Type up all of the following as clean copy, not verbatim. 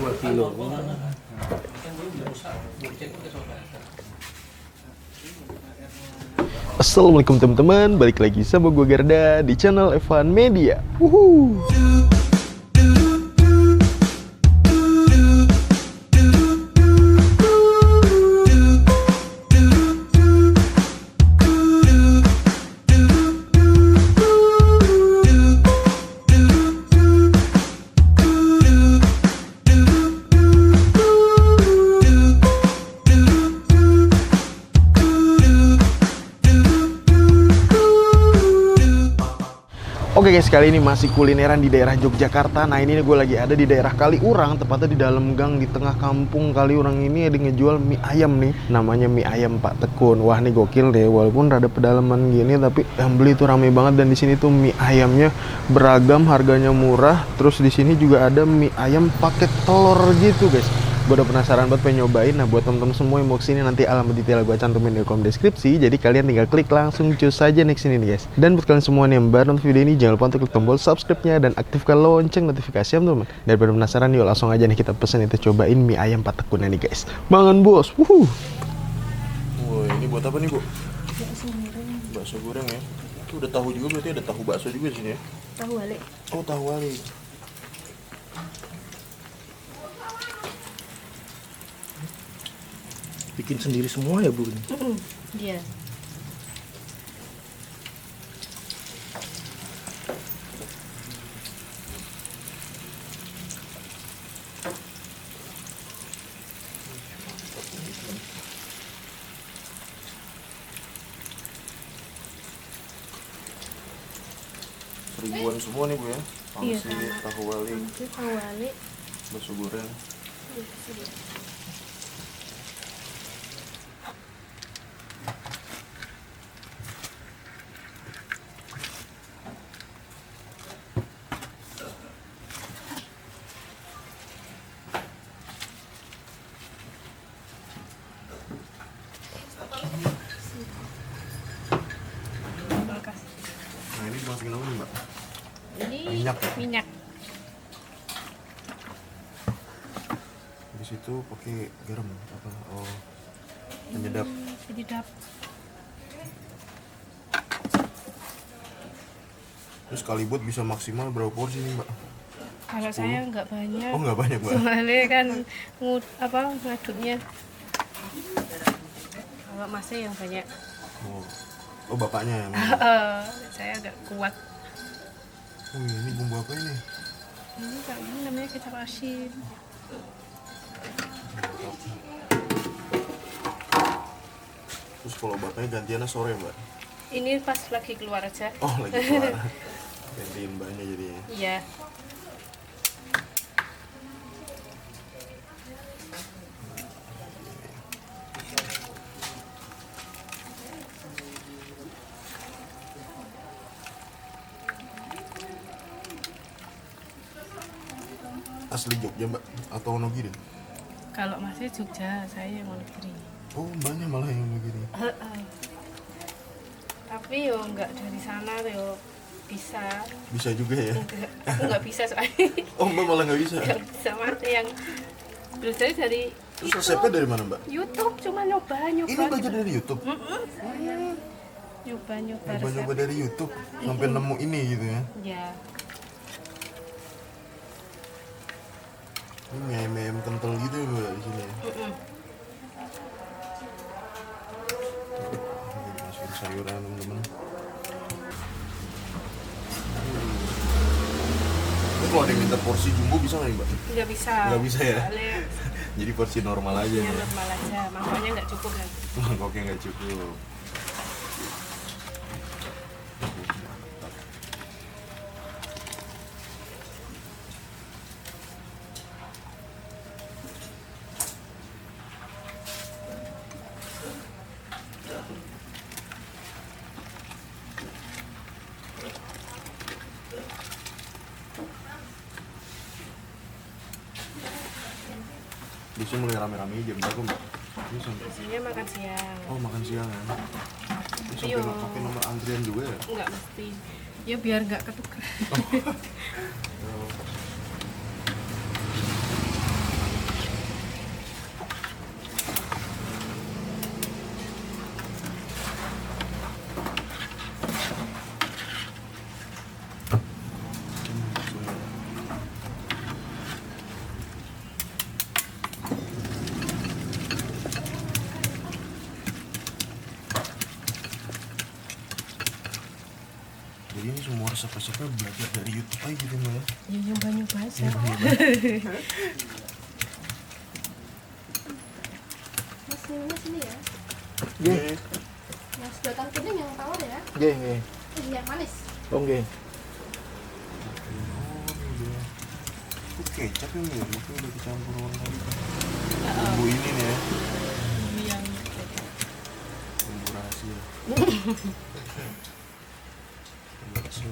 2 kilo. Assalamualaikum teman-teman, balik lagi sama gue Garda di channel Evan Media. Wuhu. Oke guys, kali ini masih kulineran di daerah Yogyakarta. Nah ini gue lagi ada di daerah Kaliurang, tepatnya di dalam gang di tengah kampung Kaliurang ini ada ngejual mie ayam nih. Namanya mie ayam Pak Tekun. Wah ini gokil deh, walaupun rada pedalaman gini tapi yang beli tuh rame banget. Dan di sini tuh mie ayamnya beragam, harganya murah. Terus di sini juga ada mie ayam pakai telur gitu guys. Gue udah penasaran banget pengen nyobain. Nah buat temen-temen semua yang mau kesini, nanti alamat detail gue cantumin di kolom deskripsi. Jadi kalian tinggal klik langsung cus aja nih kesini nih guys. Dan buat kalian semua yang baru nonton video ini, jangan lupa untuk klik tombol subscribe-nya dan aktifkan lonceng notifikasi ya teman-teman. Daripada penasaran, yuk langsung aja nih kita pesen, kita cobain mie ayam Pak Tekun nih guys. Bangun bos. Wuhu. Wah ini buat apa nih bu? Bakso goreng. Bakso goreng ya. Itu udah tahu juga, berarti ada tahu bakso juga di sini ya? Tahu wale. Oh tahu wali. Bikin sendiri semua ya bu? Iya. Ribuan semua nih bu ya? Iya, Pangsit, sama. tahu wali, Itu tahu wale. bakso goreng. Nah ini dimasukin apa nih mbak? Ini Minyak ya? minyak. Di situ pakai garam apa? Oh penyedap. Penyedap. Terus kali buat bisa maksimal berapa porsi nih mbak? Kalau saya nggak banyak. Oh nggak banyak mbak? Soalnya kan ngaduknya. Kalau masnya yang banyak. Oh bapaknya yang Saya agak kuat. ini bumbu apa ini? Ini namanya kecap asin. Terus kalau bapaknya gantiannya sore mbak? Ini pas lagi keluar aja. Oh lagi keluar. Gantiin mbaknya jadinya. Iya. Asli Jogja mbak? Atau Wonogiri? Kalau masih Jogja, saya yang mau negeri. Oh mbaknya malah yang begini. Tapi yo nggak dari sana yo bisa. Bisa juga ya? Enggak, aku nggak bisa soalnya. Oh mbak malah nggak bisa? Nggak bisa mati yang belajar dari Terus resepnya dari mana mbak? YouTube, cuma nyoba. Ini belajar dari YouTube? Saya nyoba Nyoba-nyoba dari YouTube sampai nemu ini gitu ya? Ya. Ini mie-mie kental gitu ya mbak di sini ya? Masukin sayuran teman-teman. Itu kalau ada yang minta porsi jumbo bisa nggak nih mbak? Nggak bisa. Nggak bisa ya? Soalnya Jadi porsi normal aja yang ya? normal aja, mangkoknya nggak cukup kan. Mangkoknya nggak cukup. Biasanya mulai rame-rame jam berapa mbak? Ini sampai Biasanya makan siang. oh makan siang ya. Ini Iya. sampai pakai nomor antrian juga ya? Nggak mesti. Ya biar nggak ketukar. Jadi ini semua resep-resepnya belajar dari YouTube aja gitu Mbak ya? Ya nyoba-nyoba aja. Mas minumnya sini ya. Oke. Yang sedotan kuning yang tawar ya. Oke. Yang manis. Oke. Kecap yang ya, mungkin udah dicampur orang tadi. Bumbu ini nih ya. Bumbu yang Bumbu rahasia. Bakso.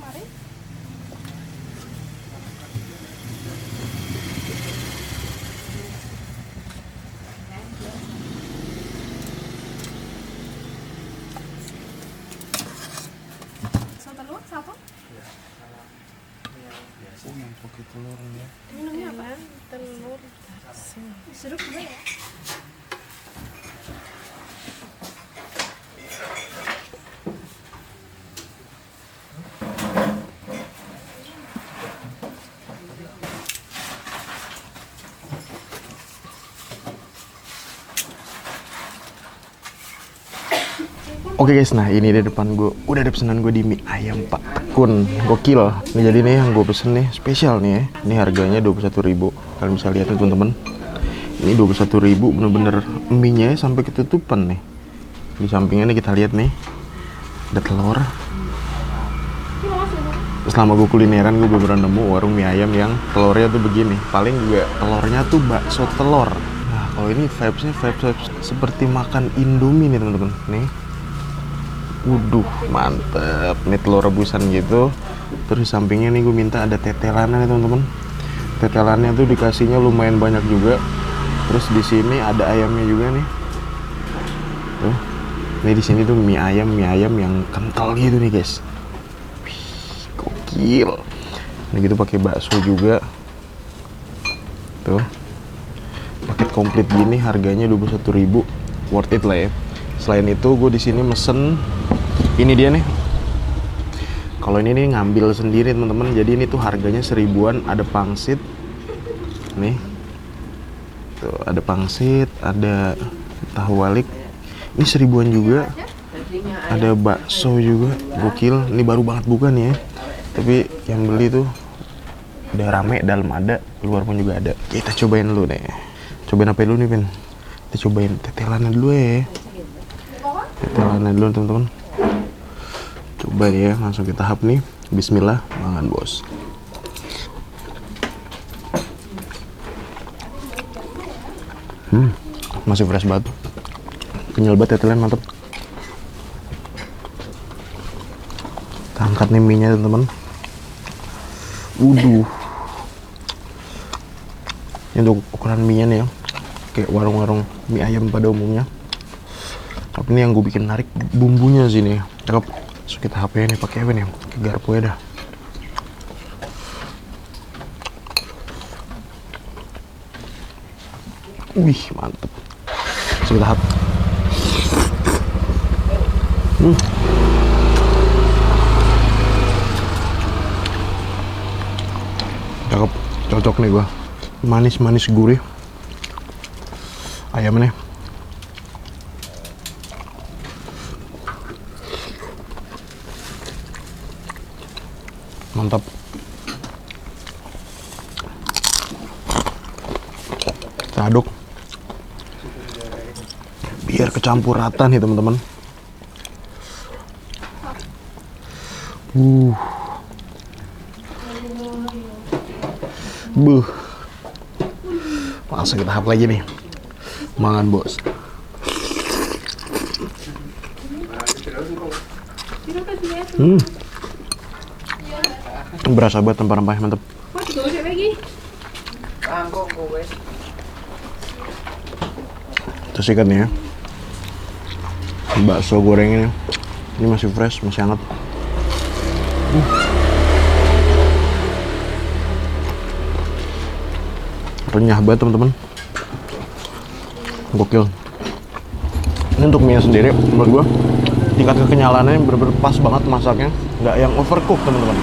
Mari. Santan luwak satu. Oh yang pakai telurnya. Minumnya apa? telur. Sirup juga ya. Oke guys, nah ini di depan gue udah ada pesanan gue di mie ayam Pak Tekun, gokil. Nih jadi nih yang gue pesen nih spesial nih ya. Ini harganya 21.000. Kalian bisa lihat nih teman-teman. Ini 21.000 bener-bener mie-nya sampai ketutupan nih. Di sampingnya nih kita lihat nih ada telur. Selama gue kulineran gue bener nemu warung mie ayam yang telurnya tuh begini. Paling juga telurnya tuh bakso telur. Nah kalau ini vibes-nya vibes seperti makan Indomie nih teman-teman. Nih. Waduh, mantep. Ini telur rebusan gitu. Terus sampingnya nih gue minta ada tetelannya nih teman-teman. Tetelannya tuh dikasihnya lumayan banyak juga. Terus di sini ada ayamnya juga nih. Tuh. Ini di sini tuh mie ayam yang kental gitu nih guys. Wih, gokil. Ini gitu pakai bakso juga. Tuh. Paket komplit gini harganya 21.000. Worth it lah ya. Selain itu gue di sini mesen ini dia nih. Kalau ini nih ngambil sendiri teman-teman. Jadi ini tuh harganya 1.000-an, ada pangsit. Nih. Tuh, ada pangsit, ada tahu walik. Ini 1.000-an juga. Ada bakso juga, gokil. Ini baru banget buka nih ya. Tapi yang beli tuh udah rame, dalam ada, luar pun juga ada. Kita cobain dulu deh. Cobain apa dulu nih, Pin? Kita cobain tetelannya dulu ya. Tetelannya dulu teman-teman. Coba ya, langsung kita tahap nih. Bismillah, makan bos. Masih fresh banget. Kenyal banget tetelan, mantep. Kita angkat nih mie-nya teman-teman. Waduh. Ini untuk ukuran mie-nya nih ya. Kayak warung-warung mie ayam pada umumnya. Tapi ini yang gue bikin menarik bumbunya sini. Cakep. Terus kita HP nih pakai apa nih? Pakai garpu ya dah. Wih, mantep. Terus kita HP. Cakep. Cocok nih gua. Manis-manis gurih. Ayamnya. Mantap. Kita aduk biar kecampur rata nih teman-teman. Langsung kita hap lagi nih. Mangan bos. Berasa banget rempah-rempahnya, mantep. Terus ikan nih ya. Bakso goreng ini masih fresh, masih hangat. Renyah banget teman-teman, gokil. Ini untuk mie sendiri menurut gua tingkat kekenyalannya bener-bener pas banget masaknya, nggak yang overcook teman-teman.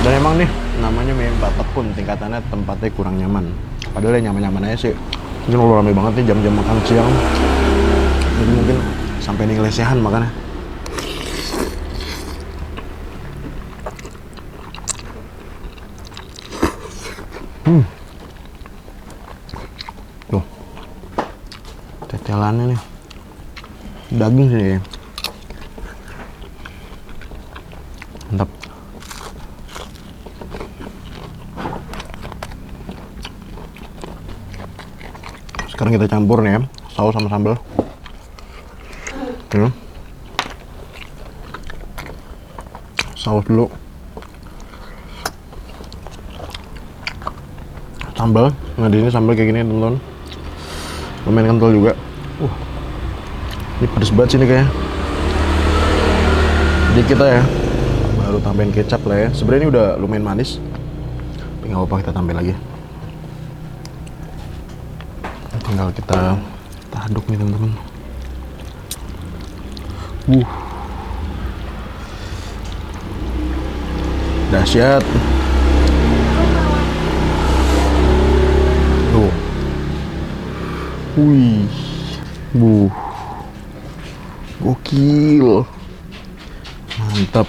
Dan emang nih namanya mie ayam Pak Tekun, tingkatannya tempatnya kurang nyaman, padahal ya nyaman-nyaman aja sih. Mungkin kalau rame banget nih jam-jam makan siang, jadi mungkin sampai nih lesehan makannya. Tuh tetelannya nih, daging sini ya, mantap. Sekarang kita campur nih ya, saus sama sambal. Saus dulu, sambal. Nah di sini sambal kayak gini teman-teman, lumayan kental juga. Ini pedes banget sih ini kayaknya. Jadi kita ya baru tambahin kecap lah ya. Sebenarnya ini udah lumayan manis, tapi nggak apa-apa, kita tambahin lagi. Tinggal kita aduk nih teman-teman. Dahsyat. Tuh. Wih. Gokil. Mantap.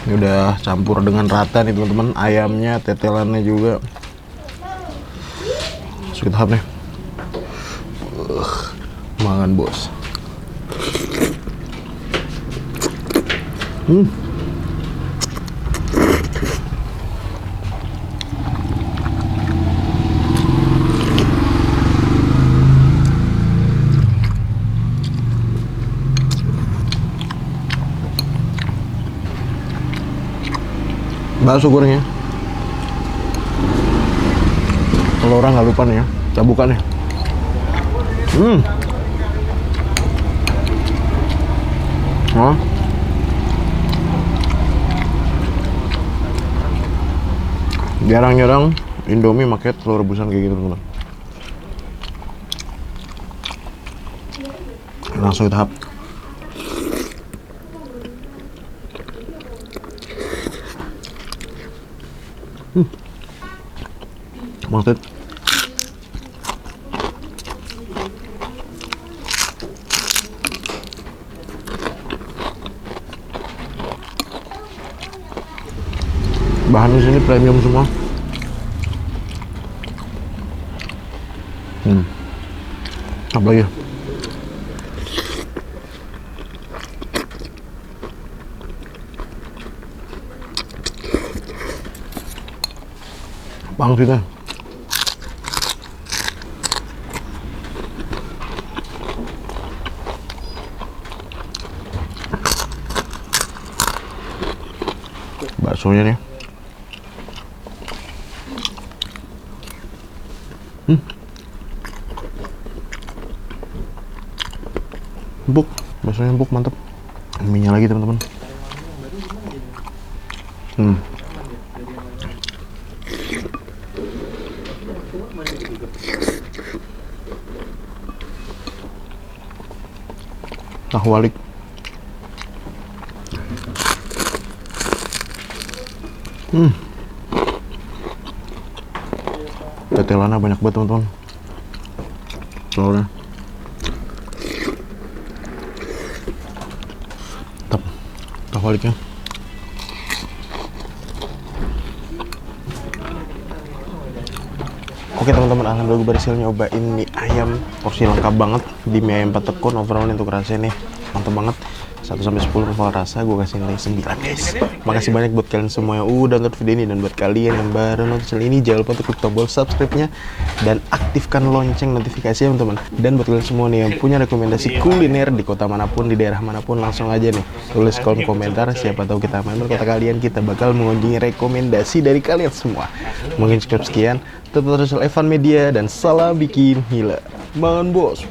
Ini udah campur dengan rata nih teman-teman, ayamnya, tetelannya juga. Sweet tahap nih. Makan bos. Bakso gorengnya. Kalau orang nggak lupa nih ya, kita buka nih. Jarang-jarang Indomie pakai telur rebusan kayak gitu teman-teman. Langsung tahap. Mantap. Bahan di sini premium semua. Apa lagi? Bang kita. Baksonya nih. Empuk, baksonya empuk, mantep. Mie-nya lagi teman-teman. Tahu walik. Tetelannya banyak banget teman-teman. Telurnya. Tahu waliknya. Oke teman-teman, alhamdulillah gue berhasil nyobain mie ayam porsi lengkap banget di Mie Ayam Pak Tekun. Overall untuk rasanya nih mantap banget. 1-10 level rasa gue kasih nilai 9 guys. Makasih banyak buat kalian semua yang udah nonton video ini, dan buat kalian yang baru nonton channel ini jangan lupa untuk klik tombol subscribe-nya dan aktifkan lonceng notifikasinya teman-teman. Dan buat kalian semua nih yang punya rekomendasi kuliner di kota manapun, di daerah manapun, langsung aja nih tulis kolom komentar. Siapa tahu kita main kota kalian, kita bakal mengunjungi rekomendasi dari kalian semua. Mungkin cukup sekian. Tetap terus Evan Media dan salam bikin gila. Mangan bos.